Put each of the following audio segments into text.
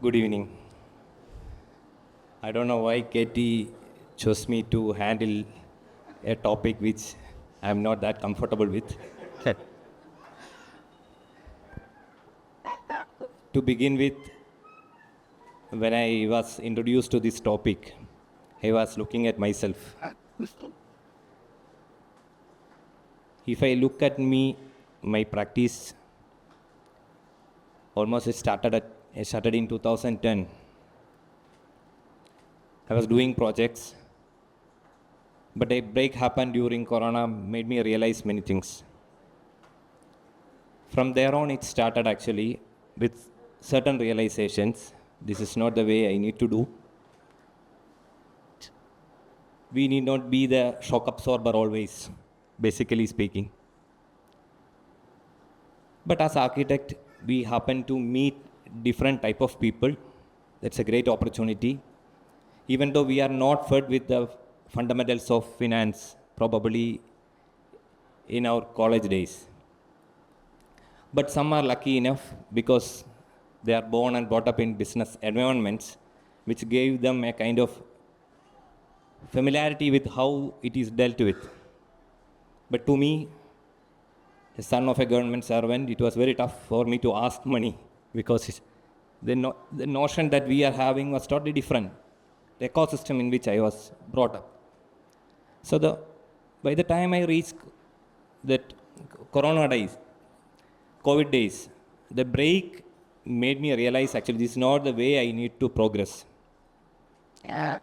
Good evening. I don't know why Katie chose me to handle a topic which I'm not that comfortable with. To begin with, when I was introduced to this topic, I was looking at myself. If I look at me, my practice almost it started in 2010. I was doing projects, but a break happened during Corona, made me realize many things. From there on, it started actually with certain realizations. This is not the way I need to do. We need not be the shock absorber always, basically speaking. But as architect, we happen to meet different type of people. That's a great opportunity. Even though we are not fed with the fundamentals of finance, probably in our college days. But some are lucky enough because they are born and brought up in business environments, which gave them a kind of familiarity with how it is dealt with. But to me, the son of a government servant, it was very tough for me to ask money because the notion that we are having was totally different. The ecosystem in which I was brought up. So by the time I reached that Corona days, COVID days, the break made me realize actually this is not the way I need to progress.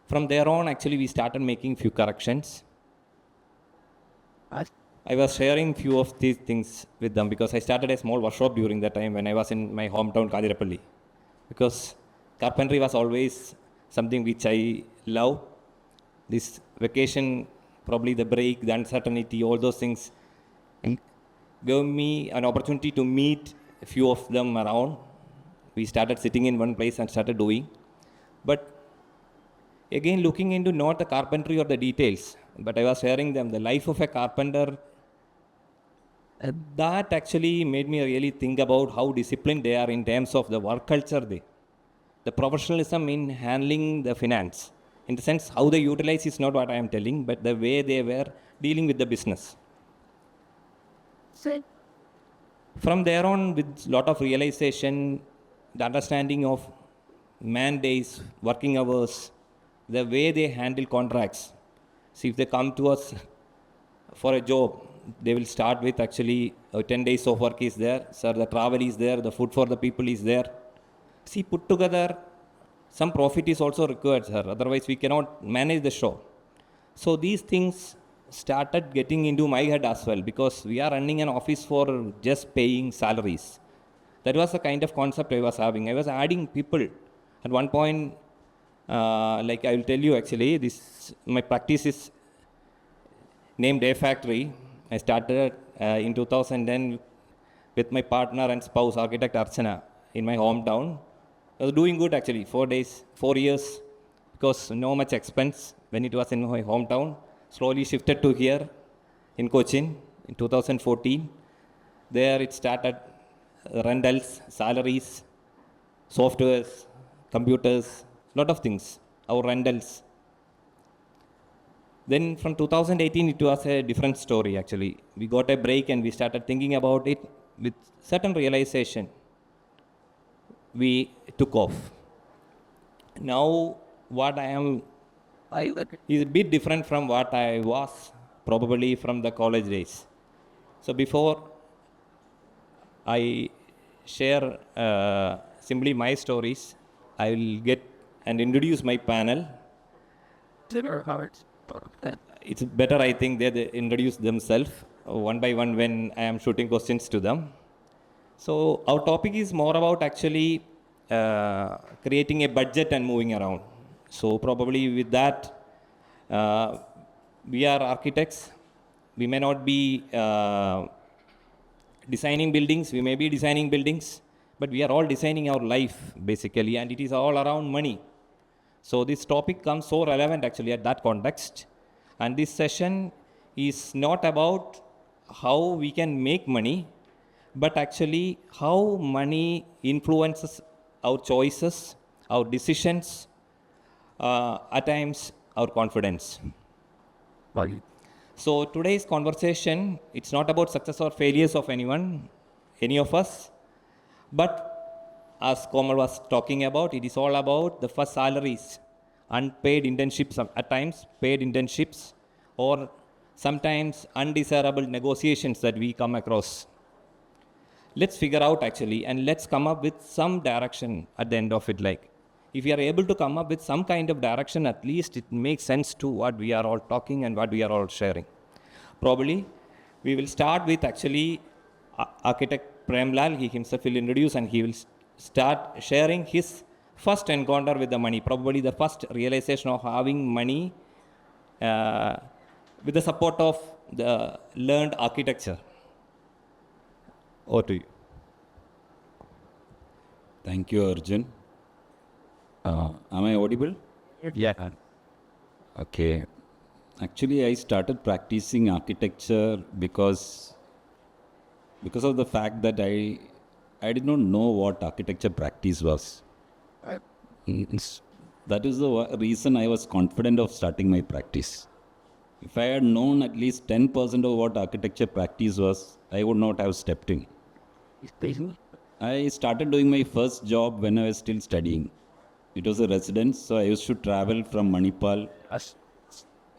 From there on, actually, we started making few corrections. I was sharing few of these things with them because I started a small workshop during that time when I was in my hometown, Kadirapalli. Because carpentry was always something which I love. This vacation, probably the break, the uncertainty, all those things gave me an opportunity to meet a few of them around. We started sitting in one place and started doing. But again, looking into not the carpentry or the details, but I was sharing them, the life of a carpenter, that actually made me really think about how disciplined they are in terms of the work culture, the professionalism in handling the finance. In the sense, how they utilize is not what I am telling, but the way they were dealing with the business. From there on, with lot of realization, the understanding of man days, working hours, the way they handle contracts. See, if they come to us for a job, they will start with actually 10 days of work is there, sir, the travel is there, the food for the people is there. See, put together, some profit is also required, sir, otherwise we cannot manage the show. So these things started getting into my head as well because we are running an office for just paying salaries. That was the kind of concept I was having. I was adding people. At one point, like I will tell you actually, my practice is named A Factory. I started in 2010 with my partner and spouse, architect Archana, in my hometown. I was doing good actually, 4 years, because no much expense when it was in my hometown. Slowly shifted to here in Kochi in 2014. There it started rentals, salaries, softwares, computers, lot of things, our rentals. Then from 2018, it was a different story actually. We got a break and we started thinking about it with certain realization. We took off. Now, what I am is a bit different from what I was probably from the college days. So before I share simply my stories, I will get and introduce my panel. It's better, I think, they introduce themselves one by one when I am shooting questions to them. So our topic is more about actually creating a budget and moving around. So probably with that, we are architects. We may not be designing buildings. We may be designing buildings, but we are all designing our life basically, and it is all around money. So this topic comes so relevant actually at that context. And this session is not about how we can make money, but actually how money influences our choices, our decisions, at times our confidence. Right. So today's conversation, it's not about success or failures of anyone, any of us, but as Komal was talking about, it is all about the first salaries, unpaid internships, at times paid internships, or sometimes undesirable negotiations that we come across. Let's figure out actually, and let's come up with some direction at the end of it. Like, if we are able to come up with some kind of direction, at least it makes sense to what we are all talking and what we are all sharing. Probably, we will start with actually architect Premlal. He himself will introduce and he will start sharing his first encounter with the money. Probably the first realization of having money uh, with the support of the learned architecture. Over to you. Thank you, Arjun. Am I audible? Yeah. Okay. Actually, I started practicing architecture because of the fact that I did not know what architecture practice was. That is the reason I was confident of starting my practice. If I had known at least 10% of what architecture practice was, I would not have stepped in. I started doing my first job when I was still studying. It was a residence, so I used to travel from Manipal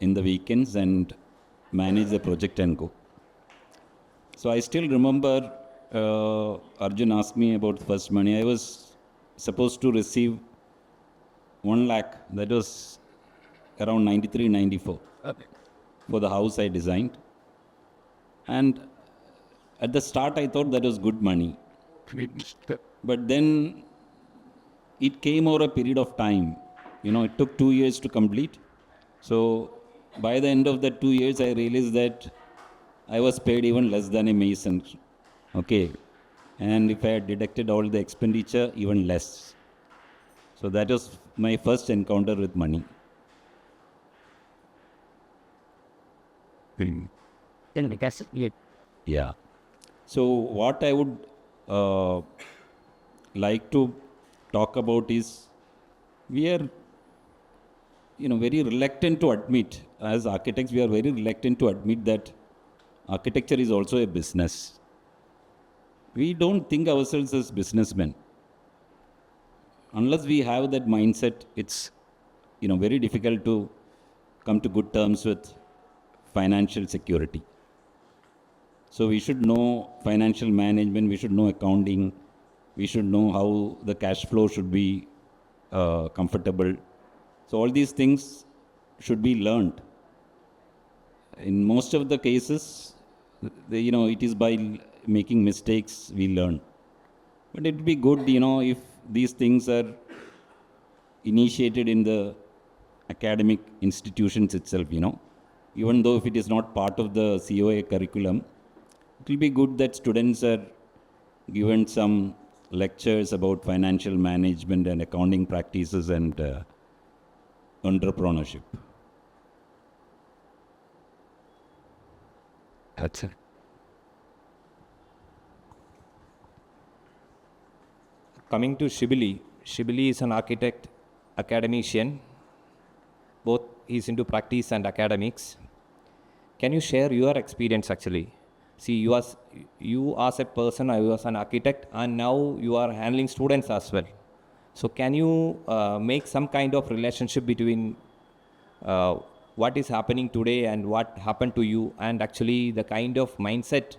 in the weekends and manage the project and go. So I still remember Arjun asked me about first money. I was supposed to receive 1 lakh, that was around 93, 94 for the house I designed. And at the start I thought that was good money. But then it came over a period of time. It took 2 years to complete. So by the end of that 2 years, I realized that I was paid even less than a mason. Okay. And if I had deducted all the expenditure, even less. So that was my first encounter with money. Yeah. So what I would like to talk about is we are very reluctant to admit, as architects, we are very reluctant to admit that architecture is also a business. We don't think ourselves as businessmen. Unless we have that mindset, it's very difficult to come to good terms with financial security. So we should know financial management, we should know accounting, we should know how the cash flow should be comfortable. So all these things should be learned. In most of the cases, it is by making mistakes we learn. But it would be good, if these things are initiated in the academic institutions itself, even though if it is not part of the COA curriculum, it will be good that students are given some lectures about financial management and accounting practices and entrepreneurship. That's it. Coming to Shibili, Shibili is an architect, academician. Both he's into practice and academics. Can you share your experience actually? See, you as a person, I was an architect, and now you are handling students as well. So can you make some kind of relationship between what is happening today and what happened to you, and actually the kind of mindset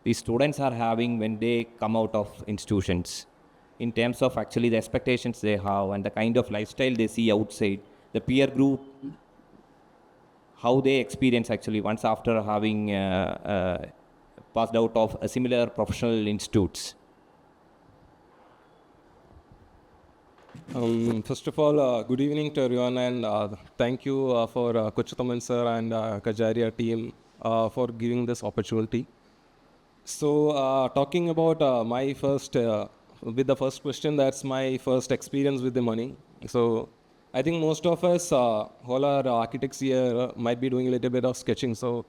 these students are having when they come out of institutions, in terms of actually the expectations they have and the kind of lifestyle they see outside, the peer group, how they experience actually once after having passed out of a similar professional institutes. First of all, good evening to everyone, and thank you for Kochitaman sir and Kajaria team for giving this opportunity. So, talking about my first, with the first question, that's my first experience with the money. So, I think most of us, all our architects here, might be doing a little bit of sketching. So,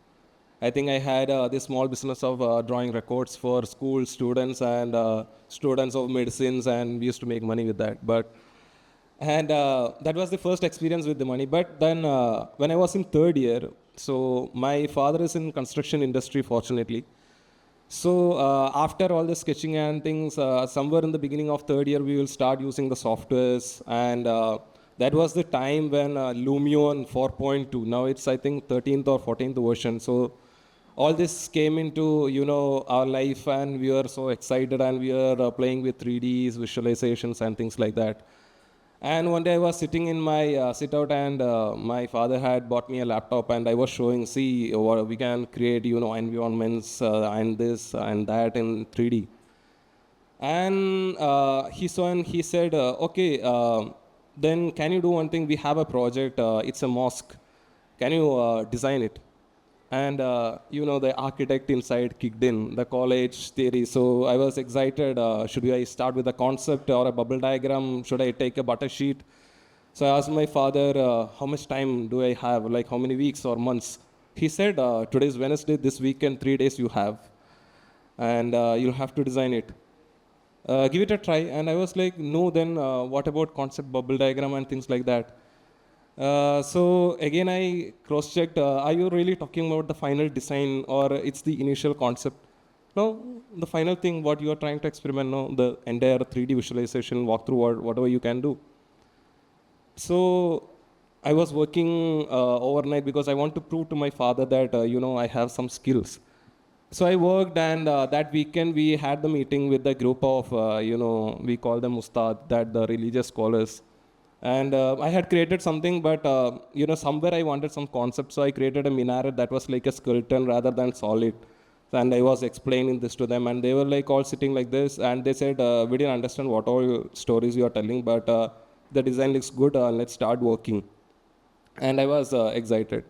I think I had this small business of drawing records for school students and students of medicines, and we used to make money with that. But And that was the first experience with the money. But then when I was in third year, so my father is in construction industry, fortunately. So after all the sketching and things, somewhere in the beginning of third year, we will start using the softwares. And that was the time when Lumion 4.2, now it's I think 13th or 14th version. So all this came into, our life, and we were so excited, and we were playing with 3Ds, visualizations and things like that. And one day I was sitting in my sit out, and my father had bought me a laptop, and I was showing, see, what we can create, environments and this and that in 3D. And he saw and he said, okay, then can you do one thing? We have a project, it's a mosque. Can you design it? And the architect inside kicked in the college theory. So I was excited. Should I start with a concept or a bubble diagram? Should I take a butter sheet? So I asked my father, how much time do I have? Like how many weeks or months? He said, today's Wednesday, this weekend, 3 days you have. And you'll have to design it. Give it a try. And I was like, no, then what about concept bubble diagram and things like that? So again, I cross-checked, are you really talking about the final design, or it's the initial concept? No, the final thing, what you are trying to experiment, no, the entire 3D visualization, walkthrough, whatever you can do. So I was working overnight because I want to prove to my father that, I have some skills. So I worked, and that weekend we had the meeting with the group of, we call them Ustad, that the religious scholars. And I had created something, but somewhere I wanted some concept, so I created a minaret that was like a skeleton rather than solid. And I was explaining this to them, and they were like all sitting like this, and they said, we didn't understand what all stories you are telling, but the design looks good, let's start working. And I was excited.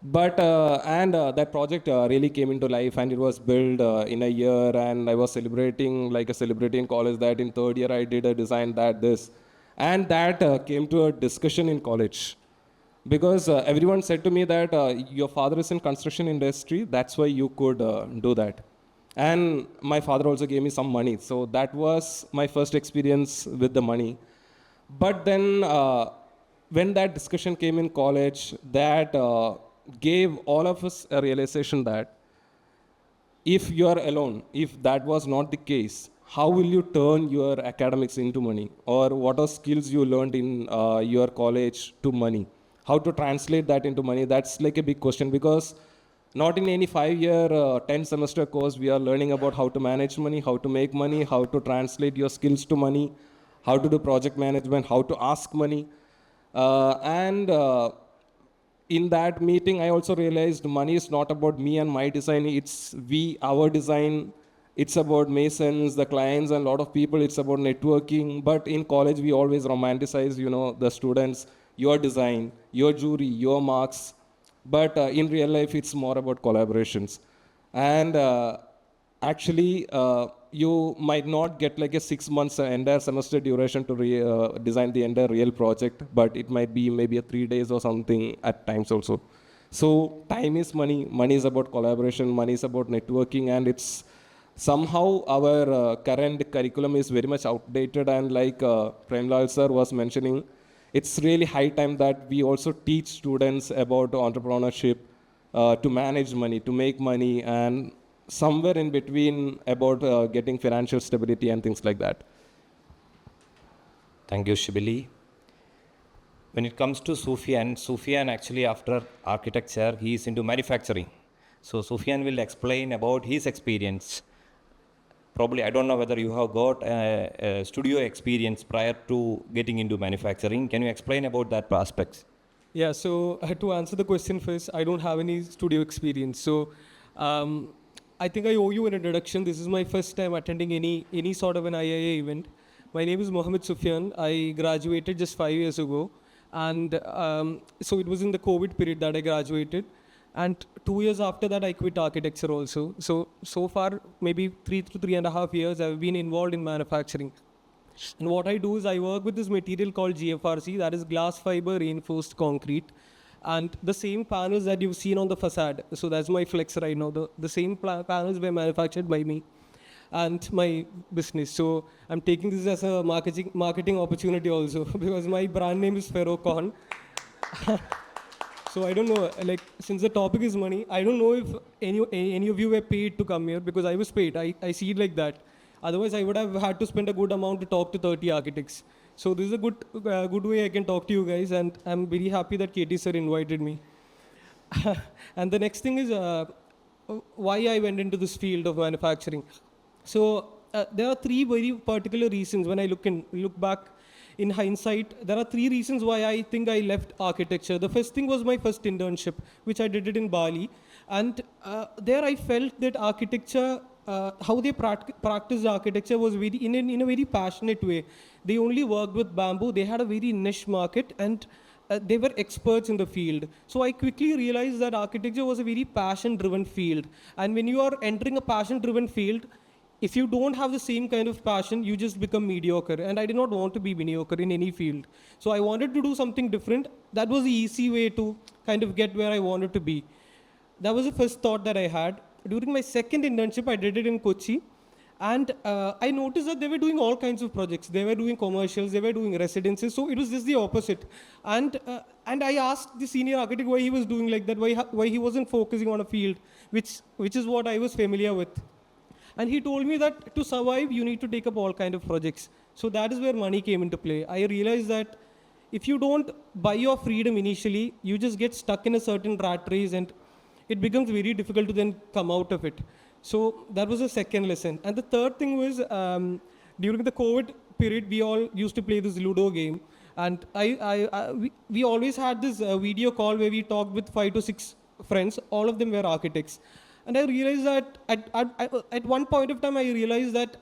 But that project really came into life, and it was built in a year, and I was celebrating like a celebrity in college that in third year I did a design that this. And that came to a discussion in college, because everyone said to me that your father is in construction industry, that's why you could do that. And my father also gave me some money, so that was my first experience with the money. But then when that discussion came in college, that gave all of us a realization that if you are alone, if that was not the case, how will you turn your academics into money? Or what are skills you learned in your college to money? How to translate that into money? That's like a big question, because not in any 5-year, 10-semester course, we are learning about how to manage money, how to make money, how to translate your skills to money, how to do project management, how to ask money. And in that meeting, I also realized money is not about me and my design. It's our design. It's about masons, the clients, and a lot of people. It's about networking. But in college, we always romanticize, the students, your design, your jury, your marks. But in real life, it's more about collaborations. And actually, you might not get like a 6 months entire semester duration to design the entire real project, but it might be maybe a 3 days or something at times also. So time is money. Money is about collaboration. Money is about networking, and it's somehow our current curriculum is very much outdated, and like Premlal sir was mentioning, it's really high time that we also teach students about entrepreneurship, to manage money, to make money, and somewhere in between about getting financial stability and things like that. Thank you, Shibili. When it comes to Sufyan actually after architecture, he is into manufacturing. So Sufyan will explain about his experience. Probably, I don't know whether you have got a studio experience prior to getting into manufacturing. Can you explain about that aspects? Yeah, so to answer the question first, I don't have any studio experience. So I think I owe you an introduction. This is my first time attending any sort of an IIA event. My name is Mohammed Sufyan. I graduated just 5 years ago. And so it was in the COVID period that I graduated. And 2 years after that, I quit architecture also. So far, maybe 3 to 3.5 years, I've been involved in manufacturing. And what I do is I work with this material called GFRC, that is glass fiber reinforced concrete. And the same panels that you've seen on the facade, so that's my flex right now, the same panels were manufactured by me. and my business. So I'm taking this as a marketing opportunity also because my brand name is Ferrocon. So I don't know, like, since the topic is money, I don't know if any of you were paid to come here, because I was paid. I see it like that. Otherwise, I would have had to spend a good amount to talk to 30 architects. So this is a good way I can talk to you guys, and I'm very happy that KT sir invited me. And the next thing is why I went into this field of manufacturing. So there are three very particular reasons. When I look back in hindsight, there are three reasons why I think I left architecture. The first thing was my first internship, which I did it in Bali. And there I felt that architecture, how they practiced architecture was very in a very passionate way. They only worked with bamboo. They had a very niche market, and they were experts in the field. So I quickly realized that architecture was a very passion-driven field. And when you are entering a passion-driven field, if you don't have the same kind of passion, you just become mediocre. And I did not want to be mediocre in any field. So I wanted to do something different. That was the easy way to kind of get where I wanted to be. That was the first thought that I had. During my second internship, I did it in Kochi. And I noticed that they were doing all kinds of projects. They were doing commercials, they were doing residences. So it was just the opposite. And I asked the senior architect why he was doing like that, why he wasn't focusing on a field, which is what I was familiar with. And he told me that to survive, you need to take up all kinds of projects. So that is where money came into play. I realized that if you don't buy your freedom initially, you just get stuck in a certain rat race, and it becomes very difficult to then come out of it. So that was the second lesson. And the third thing was, during the COVID period, we all used to play this Ludo game. And we always had this video call where we talked with 5 to 6 friends. All of them were architects. And I realized that at one point of time, I realized that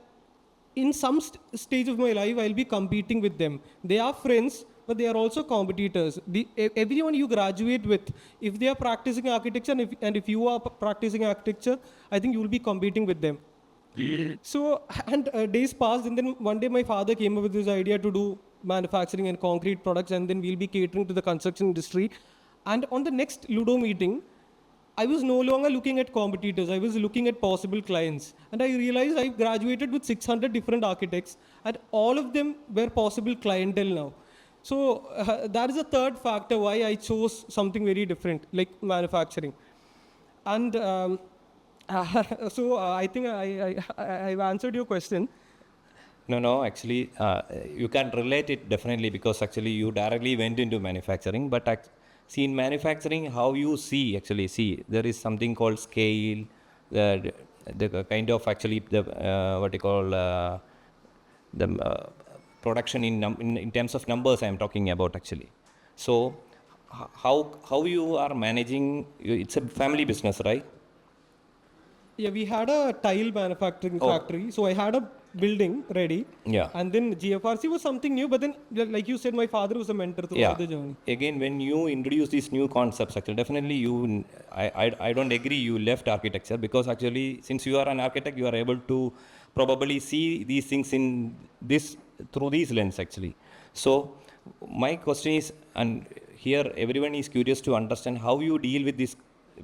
in some stage of my life, I'll be competing with them. They are friends, but they are also competitors. Everyone you graduate with, if they are practicing architecture and if you are practicing architecture, I think you will be competing with them. So, and days passed, and then one day my father came up with this idea to do manufacturing and concrete products, and then we'll be catering to the construction industry. And on the next Ludo meeting, I was no longer looking at competitors, I was looking at possible clients. And I realized I graduated with 600 different architects, and all of them were possible clientele now. So that is the third factor why I chose something very different, like manufacturing. And so I think I've answered your question. No, actually, you can relate it definitely, because actually you directly went into manufacturing. But see, in manufacturing, how you see, there is something called scale, the kind of actually what you call the production in terms of numbers I am talking about actually. So how you are managing, it's a family business, right? Yeah, we had a tile manufacturing factory. So I had a building ready. Yeah. And then GFRC was something new, but then, like you said, my father was a mentor throughout the journey. Again, when you introduce these new concepts, actually, definitely I don't agree you left architecture, because actually, since you are an architect, you are able to probably see these things through these lens actually. So my question is, and here everyone is curious to understand how you deal with this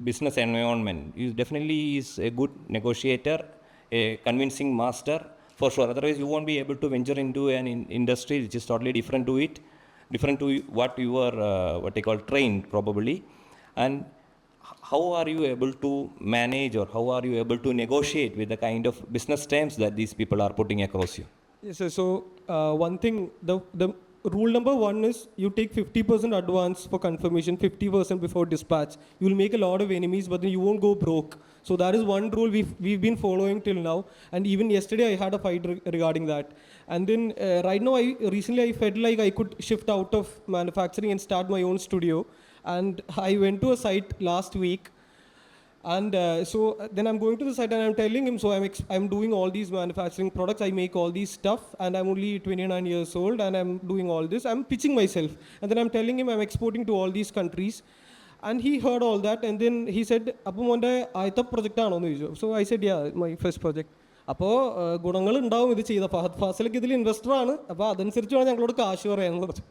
business environment. You definitely is a good negotiator, a convincing master for sure. Otherwise, you won't be able to venture into an industry which is totally different to what you are trained probably. And how are you able to manage, or how are you able to negotiate with the kind of business terms that these people are putting across you? Yes, sir. So one thing, the rule number one is you take 50% advance for confirmation, 50% before dispatch. You will make a lot of enemies, but then you won't go broke. So that is one rule we've been following till now. And even yesterday I had a fight regarding that. And then right now, recently I felt like I could shift out of manufacturing and start my own studio. And I went to a site last week. And so then I'm going to the site and I'm telling him, so I'm doing all these manufacturing products, I make all these stuff, and I'm only 29 years old and I'm doing all this. I'm pitching myself. And then I'm telling him I'm exporting to all these countries. And he heard all that, and then he said, "Appo monde aitha project aano nu choichu." So I said, "Yeah, my first project." അപ്പോൾ ഗുണങ്ങൾ ഉണ്ടാവും ഇത് ചെയ്ത ഫഹദ് ഫാസിലൊക്കെ ഇതിൽ investor ആണ്, അപ്പോൾ അതനുസരിച്ച് വേണം ഞങ്ങളോട് കാശ് പറയാമെന്ന് പറഞ്ഞു.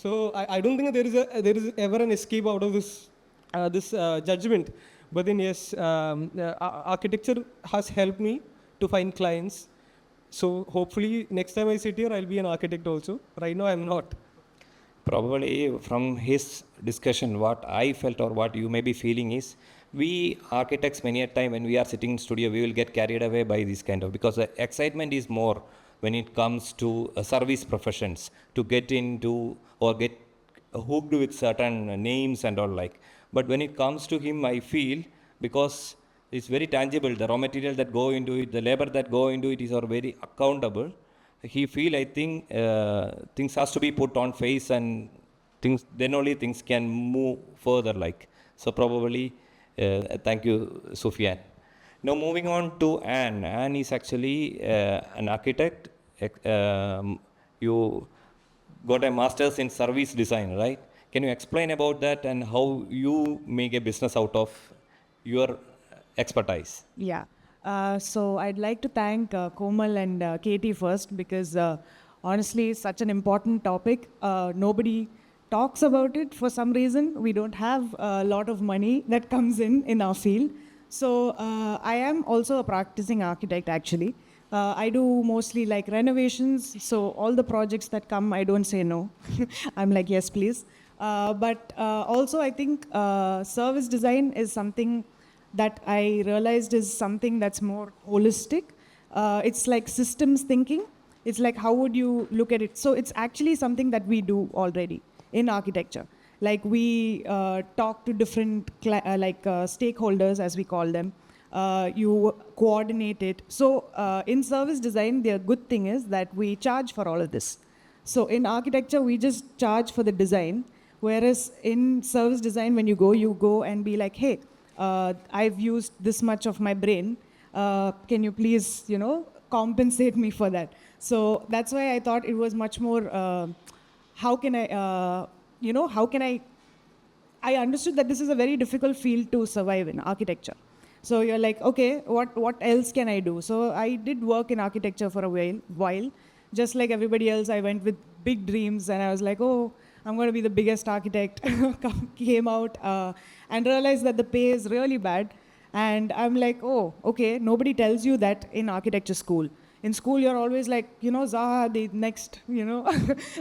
So I don't think there is ever an escape out of this judgment. But then yes, architecture has helped me to find clients. So hopefully next time I sit here, I'll be an architect also. Right now, I'm not. Probably from his discussion, what I felt or what you may be feeling is, we architects many a time when we are sitting in studio, we will get carried away by this kind of, because the excitement is more when it comes to service professions, to get into or get hooked with certain names and all like. But when it comes to him, I feel, because it's very tangible, the raw material that go into it, the labor that go into it is all very accountable. He feel, I think, things has to be put on face, and things, then only things can move further like. So probably, thank you, Sufyan. Now moving on to Anne. Anne is actually an architect. You got a master's in service design, right? Can you explain about that and how you make a business out of your expertise? Yeah. So I'd like to thank Komal and Katie first, because honestly, it's such an important topic. Nobody talks about it for some reason. We don't have a lot of money that comes in our field. So I am also a practicing architect actually. I do mostly like renovations. So all the projects that come, I don't say no. I'm like, yes, please. But also I think service design is something that I realized is something that's more holistic. It's like systems thinking. It's like, how would you look at it? So it's actually something that we do already in architecture. Like we talk to different stakeholders, as we call them. You coordinate it. So in service design, the good thing is that we charge for all of this. So in architecture, we just charge for the design. Whereas in service design, when you go and be like, hey, I've used this much of my brain. Can you please, compensate me for that? So that's why I thought it was much more, I understood that this is a very difficult field to survive in, architecture. So you're like, okay, what else can I do? So I did work in architecture for a while. Just like everybody else, I went with big dreams and I was like, oh, I'm going to be the biggest architect. Came out and realized that the pay is really bad. And I'm like, oh, okay, nobody tells you that in architecture school. In school, you're always like, Zaha, the next,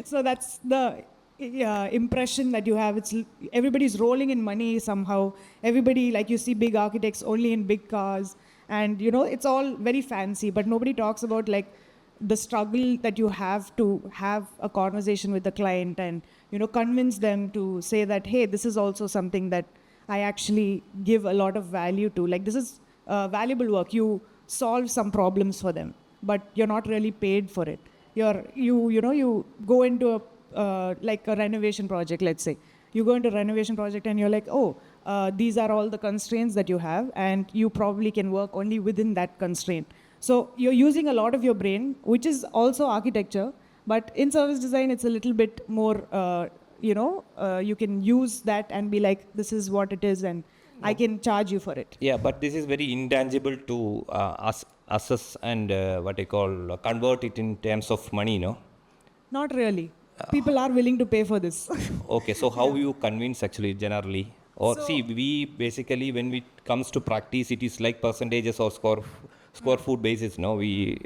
So that's the impression that you have. It's everybody's rolling in money somehow. Everybody, like you see big architects only in big cars. And, it's all very fancy. But nobody talks about like the struggle that you have to have a conversation with the client and, convince them to say that, hey, this is also something that I actually give a lot of value to. Like, this is valuable work. You solve some problems for them, but you're not really paid for it. You go into a renovation project, let's say. You go into a renovation project and you're like, oh, these are all the constraints that you have, and you probably can work only within that constraint. So you're using a lot of your brain, which is also architecture, but in service design, it's a little bit more, you can use that and be like, this is what it is, and I can charge you for it. Yeah, but this is very intangible to assess and convert it in terms of money, no? Not really. People are willing to pay for this. Okay, so how you convince actually generally? Or see, we basically, when it comes to practice, it is like percentages or square foot basis, no? We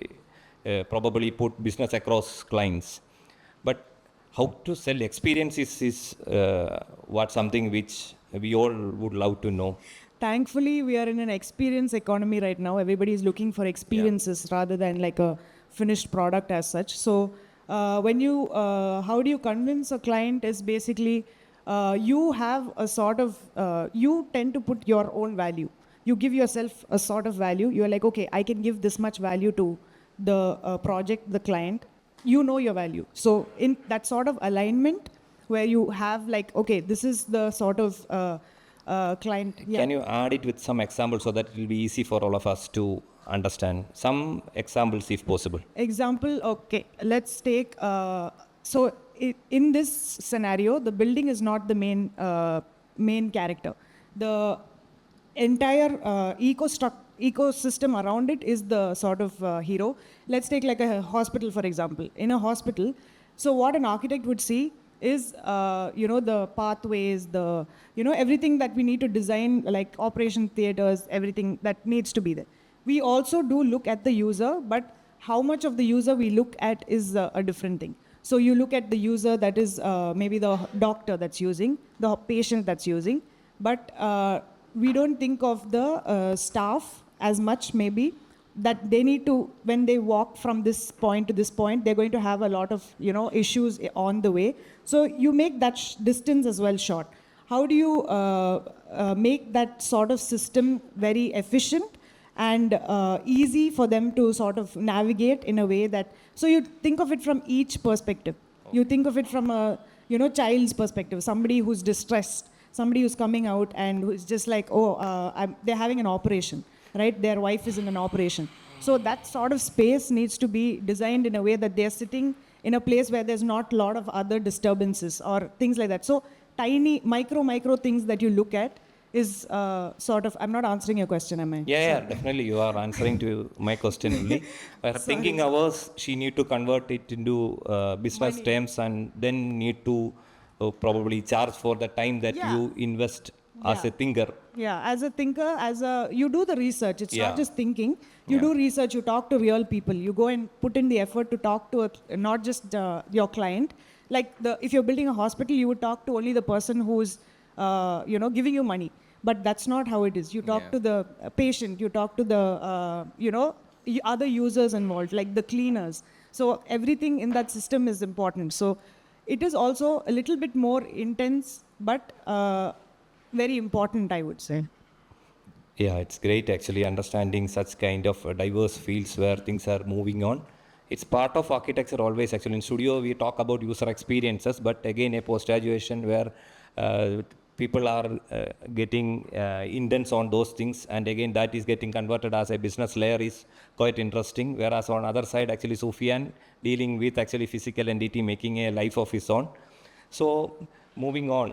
probably put business across clients. But how to sell experience is what something which we all would love to know. Thankfully, we are in an experience economy right now. Everybody is looking for experiences rather than like a finished product as such. So how do you convince a client is basically, you have a sort of, you tend to put your own value. You give yourself a sort of value. You're like, okay, I can give this much value to the project, the client. You know your value. So in that sort of alignment where you have like, okay, this is the sort of client. Yeah. Can you add it with some examples so that it will be easy for all of us to understand? Some examples if possible. Example, okay. Let's take, in this scenario, the building is not the main character. The entire ecosystem around it is the sort of hero. Let's take like a hospital, for example. In a hospital, so what an architect would see is, the pathways, everything that we need to design, like operation theaters, everything that needs to be there. We also do look at the user, but how much of the user we look at is a different thing. So you look at the user, that is maybe the doctor that's using, the patient that's using, but we don't think of the staff as much, maybe, that they need to, when they walk from this point to this point, they're going to have a lot of, issues on the way. So you make that distance as well short. How do you make that sort of system very efficient and easy for them to sort of navigate in a way that, so you think of it from each perspective. You think of it from a, child's perspective, somebody who's distressed, somebody who's coming out and who's just like, they're having an operation, right? Their wife is in an operation. So that sort of space needs to be designed in a way that they're sitting in a place where there's not a lot of other disturbances or things like that. So tiny, micro things that you look at is sort of, I'm not answering your question, am I? Yeah, definitely you are answering to my question only. Thinking hours, she need to convert it into business terms and then need to probably charge for the time that you invest as a thinker. Yeah, as a thinker, you do the research. It's Yeah. not just thinking. You do research, you talk to real people. You go and put in the effort to talk to not just your client. Like if you're building a hospital, you would talk to only the person who's giving you money. But that's not how it is. You talk to the patient, you talk to the, other users involved, like the cleaners. So everything in that system is important. So it is also a little bit more intense, but very important, I would say. Yeah, it's great actually understanding such kind of diverse fields where things are moving on. It's part of architecture always actually. In studio, we talk about user experiences, but again, a post-graduation where people are getting indents on those things, and again, that is getting converted as a business layer is quite interesting. Whereas on other side, actually, Sufyan dealing with actually physical entity making a life of his own. So moving on,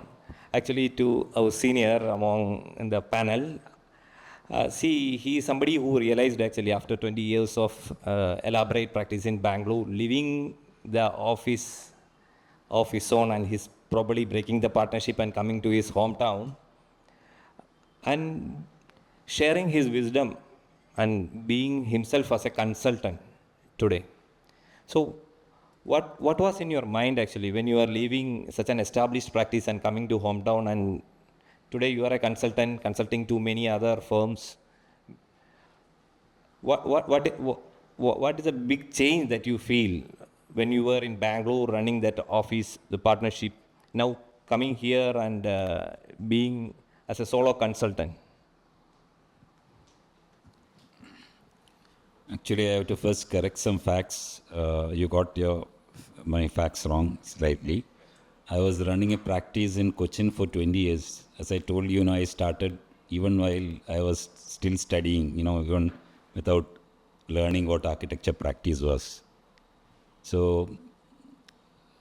actually to our senior among in the panel. He is somebody who realized actually after 20 years of elaborate practice in Bangalore, leaving the office of his own, and he's probably breaking the partnership and coming to his hometown and sharing his wisdom and being himself as a consultant today. So what was in your mind actually when you are leaving such an established practice and coming to hometown, and today you are a consultant consulting to many other firms? What is a big change that you feel when you were in Bangalore running that office, the partnership, now coming here and being as a solo consultant? Actually, I have to first correct some facts. You got my facts wrong slightly. I was running a practice in Cochin for 20 years. As I told you, I started even while I was still studying, even without learning what architecture practice was. So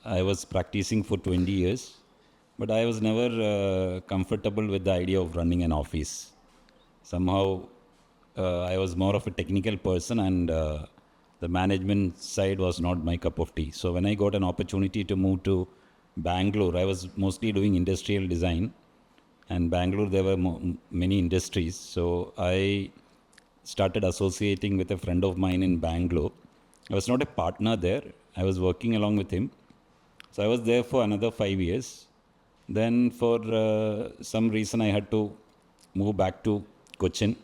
I was practicing for 20 years, but I was never comfortable with the idea of running an office. Somehow I was more of a technical person, and the management side was not my cup of tea. So when I got an opportunity to move to Bangalore, I was mostly doing industrial design, and Bangalore there were many industries. So I started associating with a friend of mine in Bangalore. I was not a partner there. I was working along with him. So I was there for another 5 years. Then for some reason I had to move back to Cochin.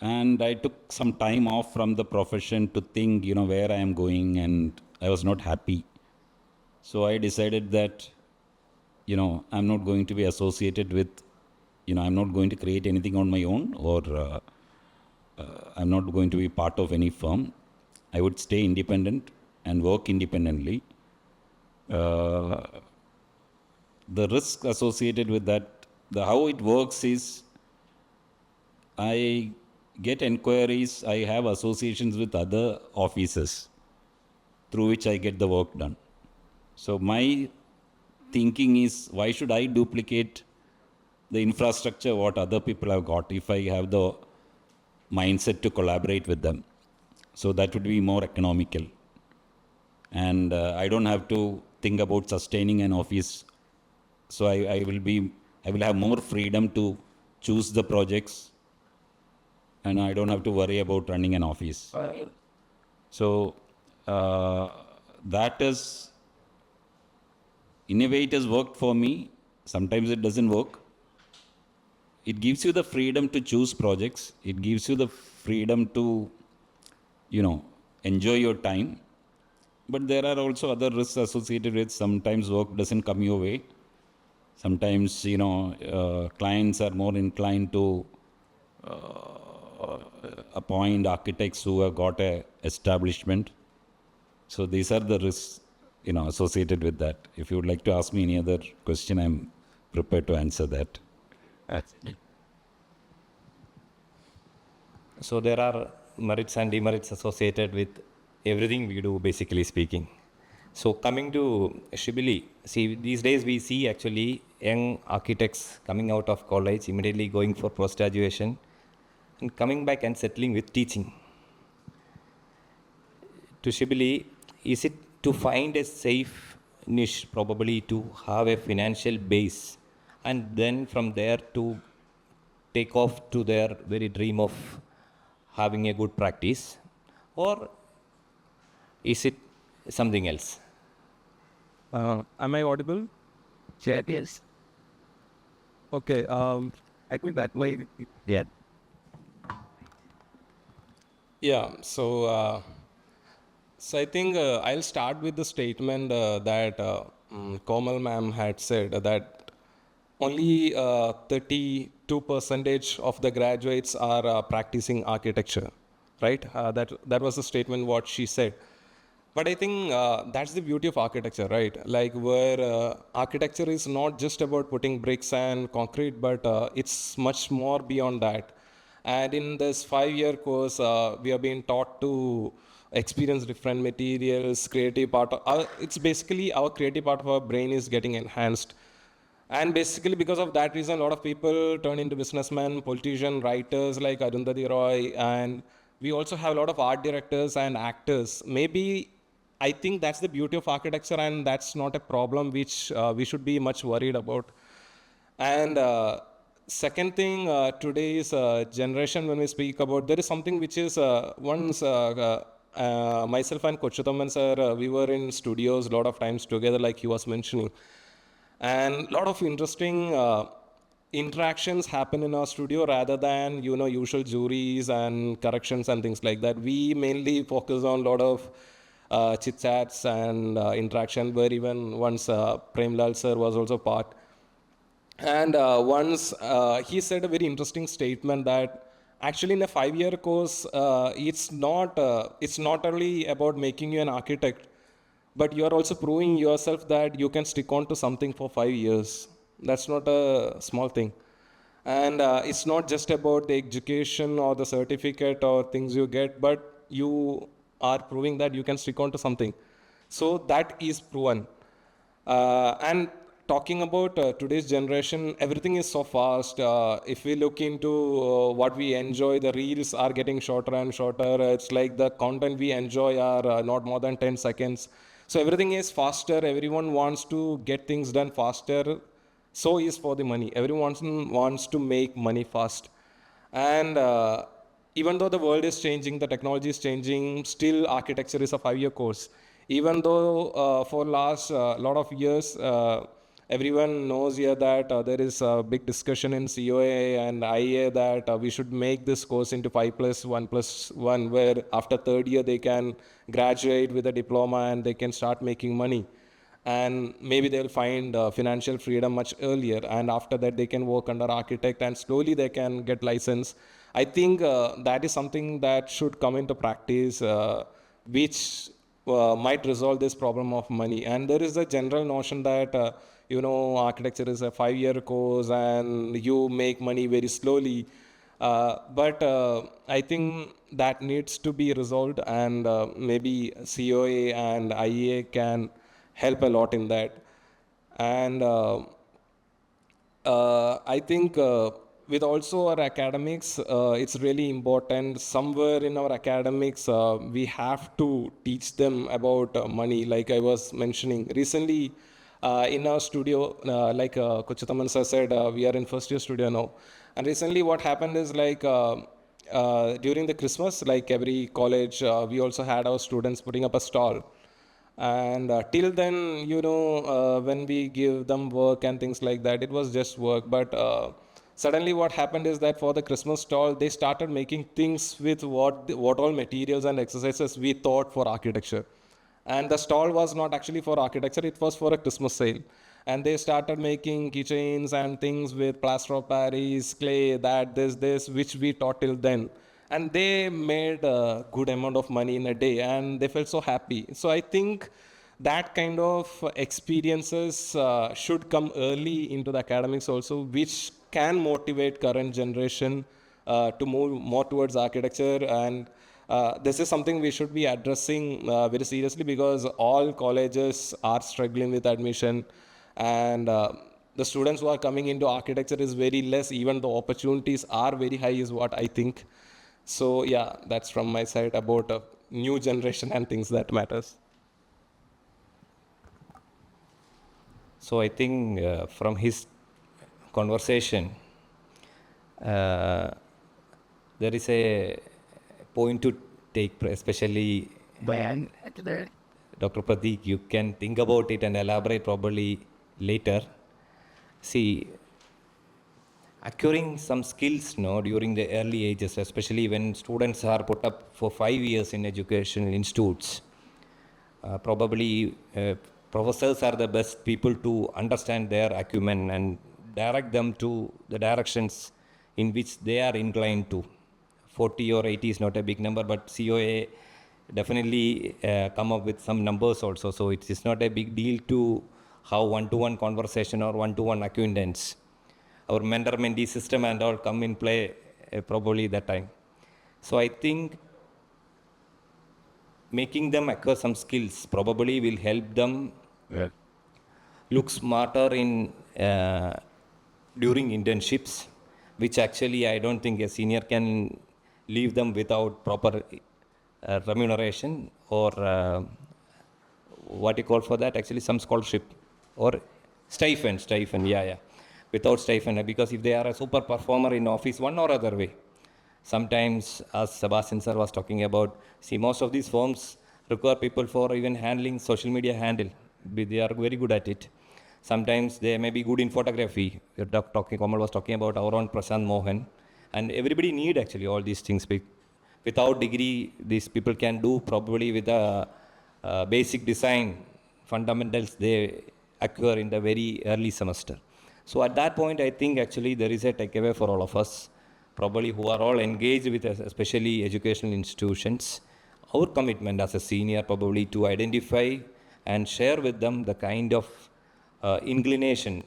And I took some time off from the profession to think, where I am going, and I was not happy. So I decided that, I'm not going to be associated with, I'm not going to create anything on my own, or I'm not going to be part of any firm. I would stay independent and work independently. The risk associated with that, how it works is, I get inquiries, I have associations with other offices through which I get the work done. So my thinking is, why should I duplicate the infrastructure what other people have got if I have the mindset to collaborate with them? So that would be more economical. And I don't have to think about sustaining an office. So I will have more freedom to choose the projects and I don't have to worry about running an office. So that is, in a way, it has worked for me. Sometimes it doesn't work. It gives you the freedom to choose projects. It gives you the freedom to, enjoy your time. But there are also other risks associated with sometimes work doesn't come your way. Sometimes, clients are more inclined to appoint architects who have got a establishment. So these are the risks, associated with that. If you would like to ask me any other question, I'm prepared to answer that. That's it. So there are merits and demerits associated with everything we do, basically speaking. So coming to Shibili, see, these days we see actually young architects coming out of college, immediately going for post-graduation and coming back and settling with teaching. To Shibili, is it to find a safe niche, probably to have a financial base, and then from there to take off to their very dream of having a good practice, or is it something else? Am I audible? Yes. Okay. I think that way. Yeah. Yeah. So I think I'll start with the statement that Komal ma'am had said that only 32% of the graduates are practicing architecture, right? That was the statement what she said. But I think that's the beauty of architecture, right? Like where architecture is not just about putting bricks and concrete, but it's much more beyond that. And in this 5-year course, we are being taught to experience different materials, creative part. It's basically our creative part of our brain is getting enhanced. And basically, because of that reason, a lot of people turn into businessmen, politicians, writers like Arundhati Roy, and we also have a lot of art directors and actors. Maybe I think that's the beauty of architecture, and that's not a problem which we should be much worried about. And second thing, today's generation, when we speak about, there is something which is myself and Kochutaman sir, we were in studios a lot of times together, like he was mentioning. And a lot of interesting interactions happen in our studio rather than usual juries and corrections and things like that. We mainly focus on a lot of chit chats and interaction, where even once Premlal sir was also part. And once he said a very interesting statement that actually in a 5-year course, it's not only about making you an architect, but you are also proving yourself that you can stick on to something for 5 years. That's not a small thing. And it's not just about the education or the certificate or things you get, but you are proving that you can stick on to something. So that is proven. And talking about today's generation, everything is so fast. If we look into what we enjoy, the reels are getting shorter and shorter. It's like the content we enjoy are not more than 10 seconds. So everything is faster. Everyone wants to get things done faster. So is for the money. Everyone wants to make money fast. And even though the world is changing, the technology is changing, still architecture is a 5-year course. Even though for last lot of years, everyone knows here that there is a big discussion in COA and IA that we should make this course into 5+1+1, where after third year they can graduate with a diploma and they can start making money. And maybe they'll find financial freedom much earlier, and after that they can work under architect and slowly they can get license. I think that is something that should come into practice, which might resolve this problem of money. And there is a general notion that architecture is a 5-year course and you make money very slowly. But I think that needs to be resolved, and maybe COA and IEA can help a lot in that. And I think with also our academics, it's really important. Somewhere in our academics, we have to teach them about money. Like I was mentioning recently in our studio, like Kochutaman sir said, we are in first year studio now. And recently what happened is like during the Christmas, like every college, we also had our students putting up a stall. And till then, when we give them work and things like that, it was just work. But suddenly what happened is that for the Christmas stall, they started making things with what all materials and exercises we thought for architecture. And the stall was not actually for architecture, it was for a Christmas sale. And they started making keychains and things with plaster of Paris, clay, this, which we taught till then. And they made a good amount of money in a day, and they felt so happy. So I think that kind of experiences should come early into the academics also, which can motivate current generation to move more towards architecture. And this is something we should be addressing very seriously, because all colleges are struggling with admission, and the students who are coming into architecture is very less, even though opportunities are very high, is what I think. So yeah, that's from my side about new generation and things that matters. So I think from his conversation, there is a point to take, especially Dr. Prateek. You can think about it and elaborate probably later. See, acquiring some skills during the early ages, especially when students are put up for 5 years in educational institutes, probably professors are the best people to understand their acumen and direct them to the directions in which they are inclined to. 40 or 80 is not a big number, but COA definitely come up with some numbers also. So it is not a big deal to have one-to-one conversation or one-to-one acquaintance. Our mentor-mentee system and all come in play probably that time. So I think making them acquire some skills probably will help them look smarter in during internships, which actually I don't think a senior can leave them without proper remuneration or what you call for that, actually some scholarship or stipend, yeah. Without stipend, because if they are a super performer in office one or other way, sometimes, as Sebastian sir was talking about, see, most of these firms require people for even handling social media handle. They are very good at it. Sometimes they may be good in photography. Komal was talking about our own Prashant Mohan. And everybody need actually all these things. Without degree, these people can do probably with a basic design fundamentals they acquire in the very early semester. So at that point, I think actually there is a takeaway for all of us, probably who are all engaged with especially educational institutions. Our commitment as a senior probably to identify and share with them the kind of inclination,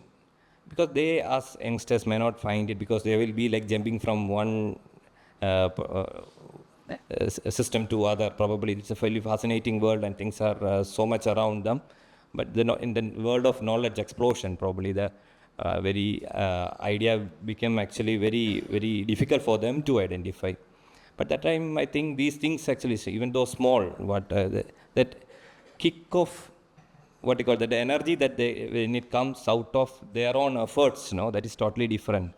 because they as youngsters may not find it, because they will be like jumping from one system to other. Probably it's a fairly fascinating world and things are so much around them, but in the world of knowledge explosion, probably the very idea became actually very, very difficult for them to identify. But that time, I think these things actually, even though small, that kick off, what you call that, the energy that when it comes out of their own efforts, that is totally different.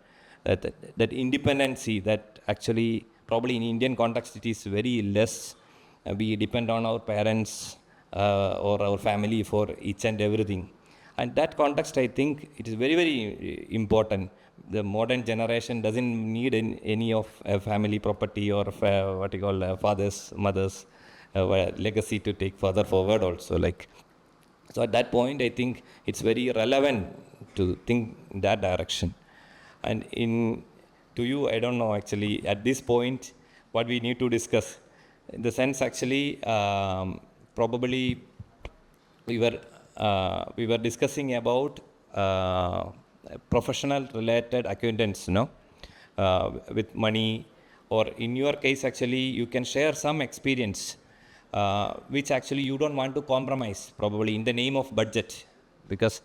That independency, that actually, probably in Indian context, it is very less. We depend on our parents or our family for each and everything. And that context, I think, it is very, very important. The modern generation doesn't need any of family property or what you call fathers, mothers, legacy to take further forward also. So at that point, I think it's very relevant to think in that direction. And to you, I don't know actually at this point what we need to discuss. In the sense, actually, probably we were discussing about professional related acquaintance, with money, or in your case, actually, you can share some experience, which actually you don't want to compromise, probably in the name of budget, because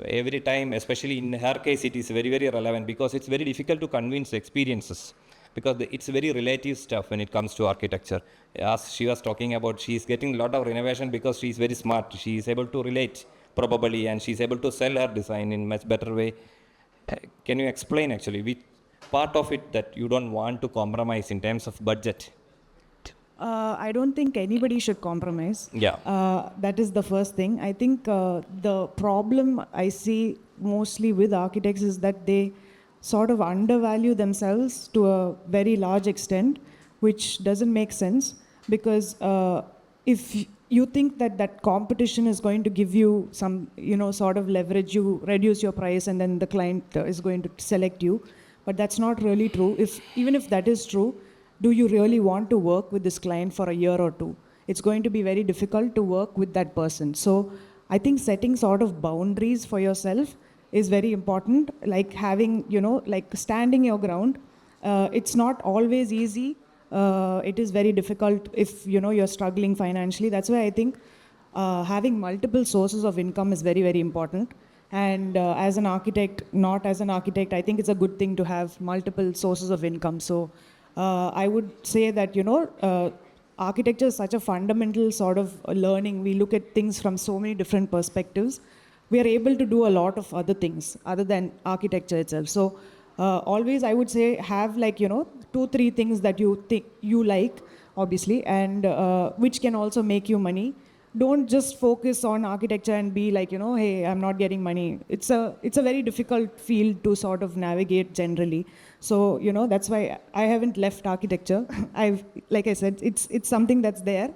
every time, especially in her case, it is very, very relevant, because it's very difficult to convince experiences, because it's very relative stuff when it comes to architecture. As she was talking about, she is getting a lot of renovation because she is very smart. She is able to relate probably, and she is able to sell her design in much better way. Can you explain actually part of it that you don't want to compromise in terms of budget? I don't think anybody should compromise. Yeah. That is the first thing. I think the problem I see mostly with architects is that they sort of undervalue themselves to a very large extent, which doesn't make sense because if you think that that competition is going to give you some, sort of leverage, you reduce your price and then the client is going to select you. But that's not really true. Even if that is true, do you really want to work with this client for a year or two? It's going to be very difficult to work with that person. So I think setting sort of boundaries for yourself is very important, like having, like standing your ground. It's not always easy. It is very difficult if, you're struggling financially. That's why I think having multiple sources of income is very, very important. And as an architect, not as an architect, I think it's a good thing to have multiple sources of income. So I would say that, architecture is such a fundamental sort of learning. We look at things from so many different perspectives. We are able to do a lot of other things other than architecture itself. So always I would say have 2-3 things that you think you like, obviously, and which can also make you money. Don't just focus on architecture and be like, hey, I'm not getting money. It's a very difficult field to sort of navigate generally. So, that's why I haven't left architecture. Like I said, it's something that's there.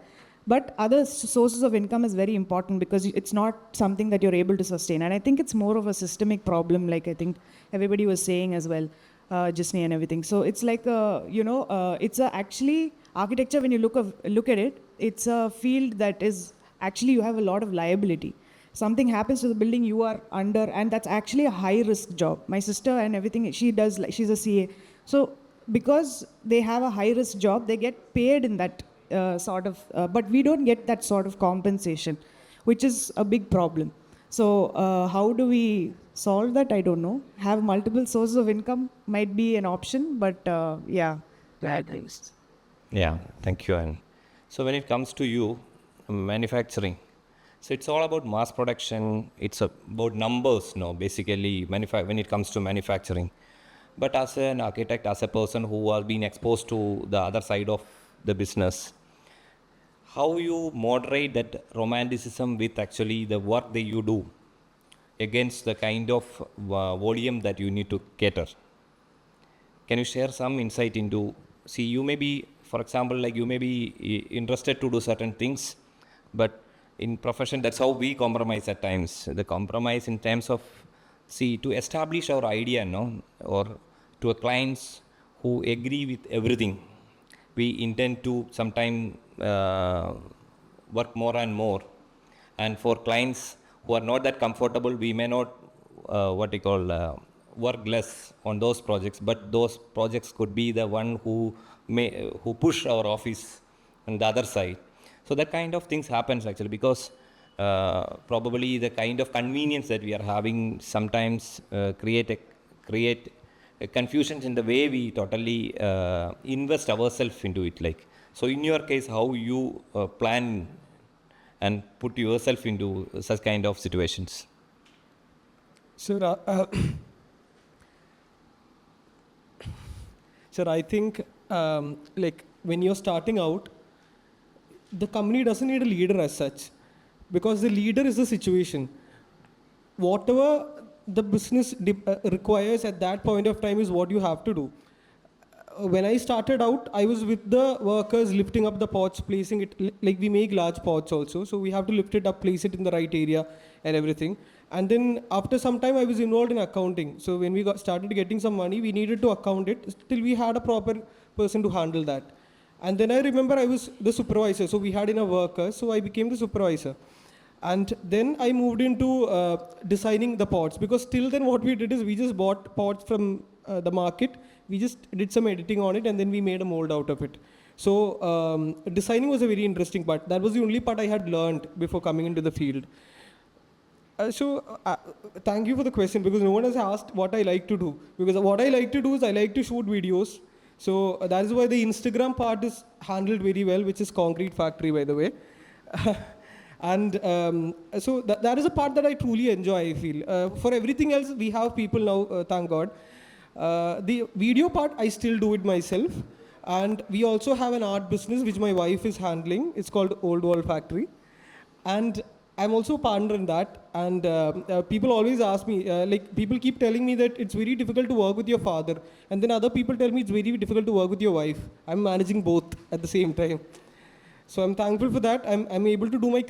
But other sources of income is very important because it's not something that you're able to sustain. And I think it's more of a systemic problem, like I think everybody was saying as well, Gisny and everything. So it's like, it's actually architecture, when you look at it, it's a field that is actually you have a lot of liability. Something happens to the building, you are under, and that's actually a high risk job. My sister and everything, she's a CA. So because they have a high risk job, they get paid in that but we don't get that sort of compensation, which is a big problem. So how do we solve that? I don't know. Have multiple sources of income might be an option, but yeah. Yeah, thank you. And so when it comes to you, manufacturing, so it's all about mass production. It's about numbers, basically, when it comes to manufacturing. But as an architect, as a person who has been exposed to the other side of the business, how you moderate that romanticism with actually the work that you do against the kind of volume that you need to cater? Can you share some insight into, you may be, for example, like you may be interested to do certain things, but in profession, that's how we compromise at times. The compromise in terms of, to establish our idea, or to a clients who agree with everything. We intend to sometime work more and more. And for clients who are not that comfortable, we may not, work less on those projects, but those projects could be the one who push our office on the other side. So that kind of things happens actually because probably the kind of convenience that we are having sometimes create confusions in the way we totally invest ourselves into it. So in your case, how you plan and put yourself into such kind of situations? Sir, sir, I think when you're starting out, the company doesn't need a leader as such, because the leader is the situation. Whatever the business requires at that point of time is what you have to do. When I started out, I was with the workers lifting up the pots, placing it, like we make large pots also, so we have to lift it up, place it in the right area and everything. And then after some time I was involved in accounting. So when we started getting some money, we needed to account it till we had a proper person to handle that. And then I remember I was the supervisor, so we had enough workers, so I became the supervisor. And then I moved into designing the pots, because till then what we did is we just bought pots from the market, we just did some editing on it, and then we made a mold out of it. So designing was a very interesting part. That was the only part I had learned before coming into the field. Thank you for the question, because no one has asked what I like to do. Because what I like to do is I like to shoot videos. So that is why the Instagram part is handled very well, which is Concrete Factory, by the way. And so that is a part that I truly enjoy, I feel. For everything else, we have people now, thank God. The video part, I still do it myself. And we also have an art business which my wife is handling. It's called Old Wall Factory. And I'm also a partner in that. And people always ask me, people keep telling me that it's very difficult to work with your father. And then other people tell me it's very difficult to work with your wife. I'm managing both at the same time. So I'm thankful for that. I'm able to do my,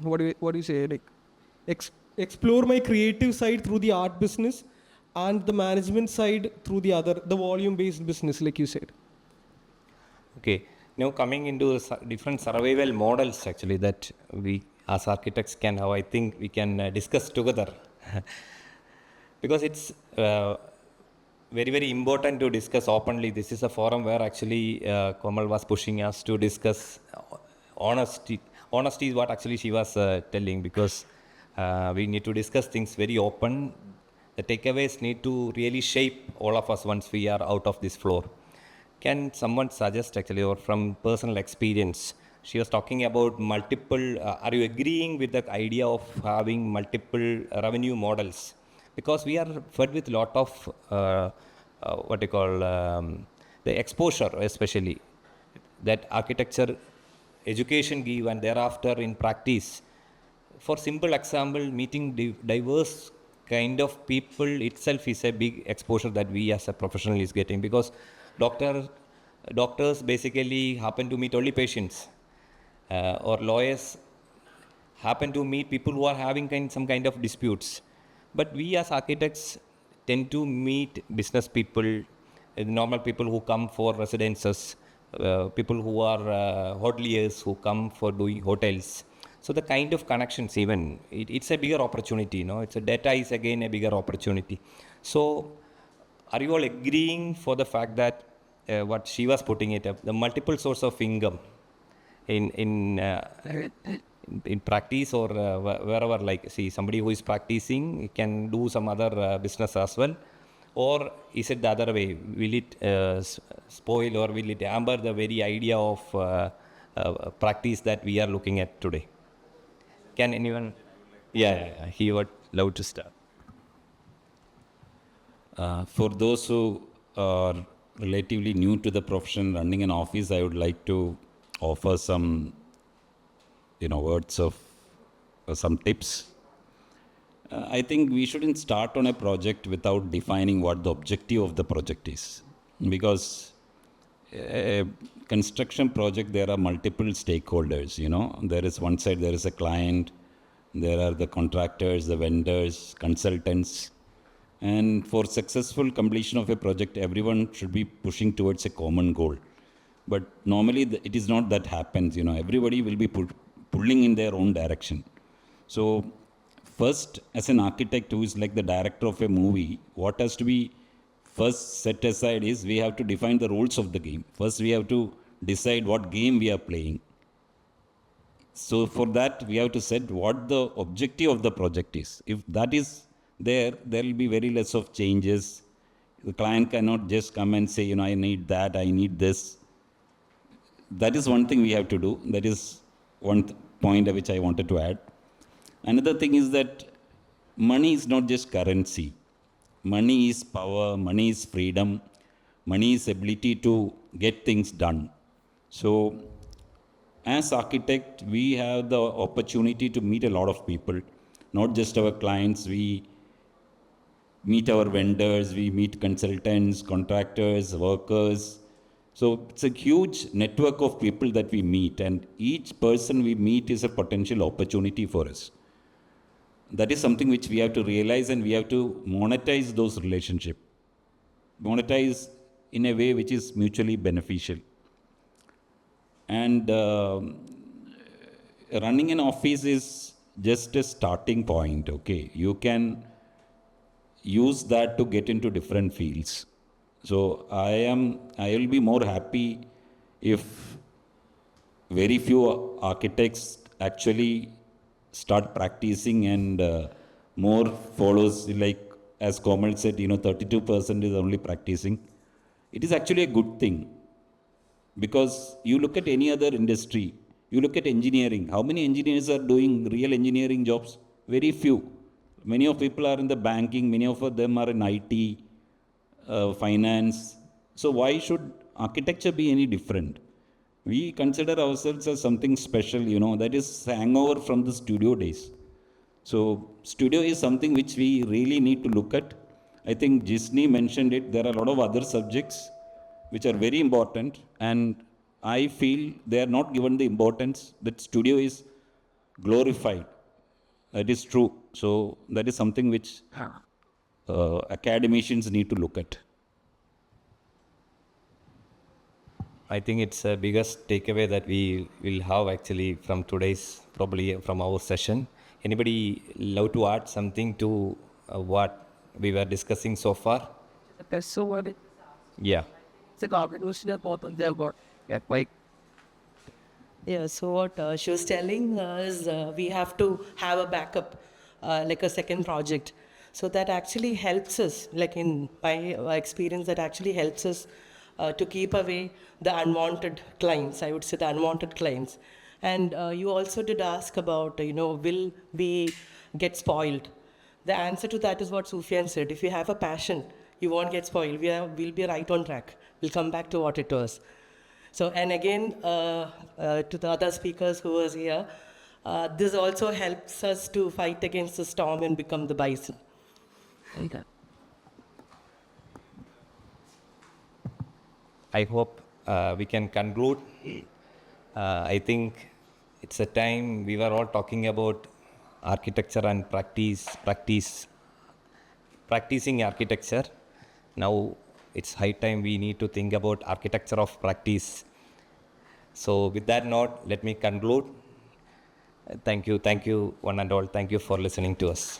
what do you say, explore my creative side through the art business and the management side through the volume-based business, like you said. Okay, now coming into different survival models actually that we as architects can have, I think we can discuss together because it's very, very important to discuss openly. This is a forum where actually Komal was pushing us to discuss honesty. Honesty is what actually she was telling, because we need to discuss things very open. The takeaways need to really shape all of us once we are out of this floor. Can someone suggest actually, or from personal experience, she was talking about multiple, are you agreeing with the idea of having multiple revenue models? Because we are fed with a lot of the exposure, especially that architecture education give, and thereafter in practice. For simple example, meeting diverse kind of people itself is a big exposure that we as a professional is getting, because doctors basically happen to meet only patients, or lawyers happen to meet people who are having some kind of disputes. But we as architects tend to meet business people, normal people who come for residences, people who are hoteliers who come for doing hotels. So the kind of connections, even it's a bigger opportunity, it's a data is again a bigger opportunity. So are you all agreeing for the fact that what she was putting it up, the multiple source of income in practice, or wherever, like, see, somebody who is practicing can do some other business as well, or is it the other way? Will it spoil, or will it hamper the very idea of practice that we are looking at today? Can anyone? Yeah, he would love to start. For those who are relatively new to the profession running an office, I would like to offer some words of some tips. I think we shouldn't start on a project without defining what the objective of the project is, because a construction project, there are multiple stakeholders. There is one side, there is a client, there are the contractors, the vendors, consultants, and for successful completion of a project, everyone should be pushing towards a common goal. But normally it is not that happens. Everybody will be pulling in their own direction. So first, as an architect who is like the director of a movie, what has to be first set aside is we have to define the rules of the game. First, we have to decide what game we are playing. So for that, we have to set what the objective of the project is. If that is there will be very less of changes. The client cannot just come and say, I need that, I need this. That is one thing we have to do. That is one point which I wanted to add. Another thing is that money is not just currency. Money is power, money is freedom, money is ability to get things done. So as architect, we have the opportunity to meet a lot of people, not just our clients. We meet our vendors, we meet consultants, contractors, workers. So it's a huge network of people that we meet, and each person we meet is a potential opportunity for us. That is something which we have to realize, and we have to monetize those relationships. Monetize in a way which is mutually beneficial. And running an office is just a starting point, okay? You can use that to get into different fields. So I will be more happy if very few architects actually start practicing, and more follows, like as Komal said, 32% is only practicing. It is actually a good thing, because you look at any other industry, you look at engineering, how many engineers are doing real engineering jobs? Very few. Many of people are in the banking, many of them are in IT, finance. So why should architecture be any different? We consider ourselves as something special, that is hangover from the studio days. So studio is something which we really need to look at. I think Gisny mentioned it. There are a lot of other subjects which are very important, and I feel they are not given the importance that studio is glorified. That is true. So that is something which academicians need to look at. I think it's the biggest takeaway that we will have actually from today's, probably from our session. Anybody love to add something to what we were discussing so far? That's so what it. Yeah. It's a combination of both of them. Yeah, like Yeah, so what she was telling is we have to have a backup, like a second project. So that actually helps us, like in my experience, that actually helps us to keep away the unwanted clients, I would say the unwanted clients. And you also did ask about, will we get spoiled? The answer to that is what Sufyan said. If you have a passion, you won't get spoiled. We'll be right on track. We'll come back to what it was. So, and again, to the other speakers who was here, this also helps us to fight against the storm and become the bison. I hope we can conclude. I think it's a time we were all talking about architecture and practicing architecture. Now it's high time we need to think about architecture of practice. So with that note, let me conclude. Thank you, one and all. Thank you for listening to us.